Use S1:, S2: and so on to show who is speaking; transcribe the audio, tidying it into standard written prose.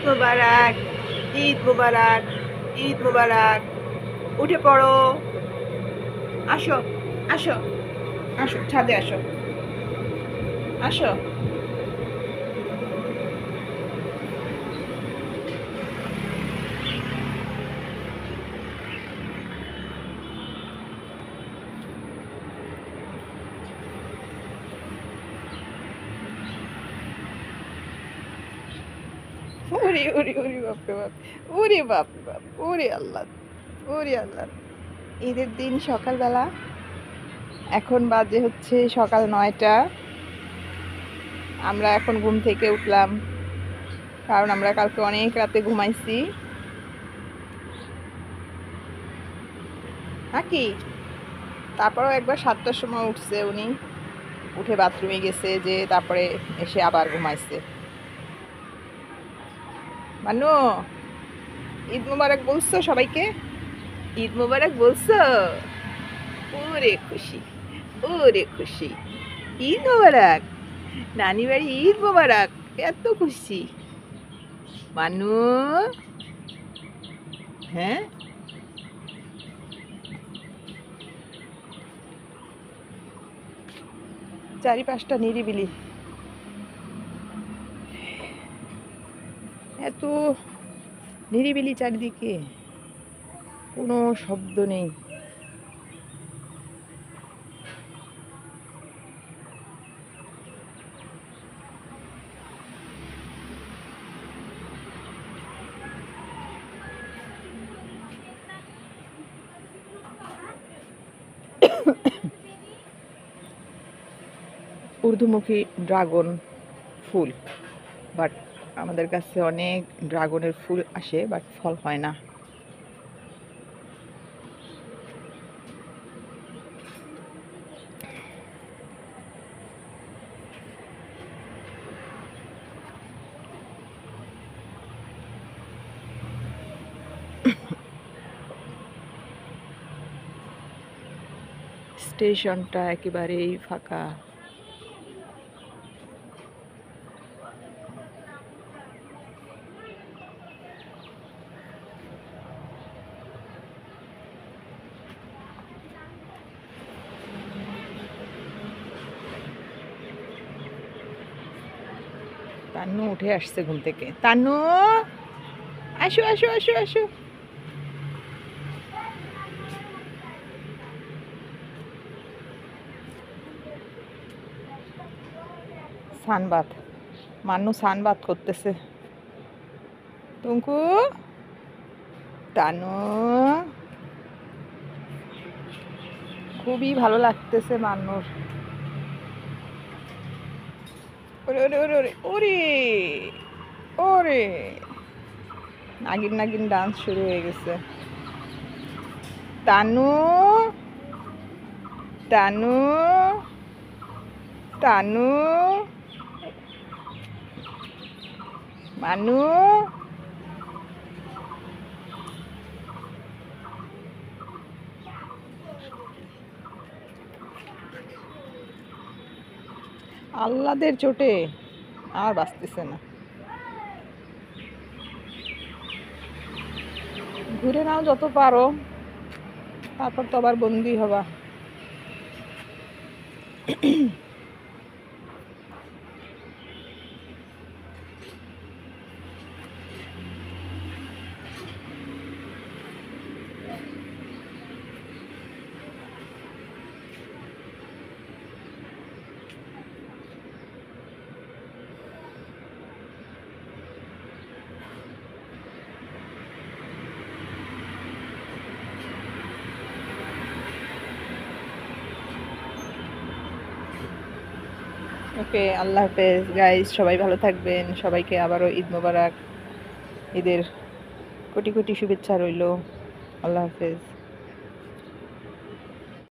S1: মুবারক, ঈদ মুবারক, ঈদ মুবারক। উঠে পড়ো, আসো, আসো, আসো, ছাদে আসো, আসো। ওরে ওরে ওরে বাপরে বাপ, ওরে বাপরে বাপ, ওরে আল্লাহ, ওরে আল্লাহ। ঈদের দিন সকালবেলা, এখন বাজে হচ্ছে সকাল 9টা। আমরা এখন ঘুম থেকে উঠলাম, কারণ আমরা কালকে অনেক রাতে ঘুমাইছি নাকি। তারপরেও একবার 7টার সময় উঠছে উনি, উঠে বাথরুমে গেছে, যে তারপরে এসে আবার ঘুমাইছে। মানু, ঈদ মুবারক বলছো সবাইকে? ঈদ মুবারক বলছো? ওরে খুশি, ওরে খুশি। ঈদ মুবারক, নানি বাড়ি ঈদ মুবারক, এত খুশি মানু। হ্যাঁ, চারিপাশটা নিরিবিলি, এত নিরিবিলি চারিদিকে, কোনো শব্দ নেই। ঊর্ধ্বমুখী ড্রাগন ফুল, বাট আমাদের কাছে অনেক ড্রাগনের ফুল আসে, বাট ফল হয় না। স্টেশনটা একেবারেই ফাঁকা। তান্নু উঠে আসছে ঘুম থেকে। তান্নু, আসো আসো আসো আসো। সানবাত, মান্নু সানবাত করতেছে। টুঙ্কু, তানু, খুবই ভালো লাগতেছে মান্নুর। ওরে ওরে ওরে ওরে ওরে ওরে, নাগিন নাগিন ডান্স শুরু হয়ে গেছে। তানু, তানু, তানু, মানু, আল্লাদের চোটে আর বাঁচতেছে না। ঘুরে নাও যত পারো, তারপর তো আবার বন্দি হবা। ওকে, আল্লাহ হাফেজ গাইজ, সবাই ভালো থাকবেন। সবাইকে আবারও ঈদ মোবারক, ঈদের কোটি কোটি শুভেচ্ছা রইল। আল্লাহ হাফেজ।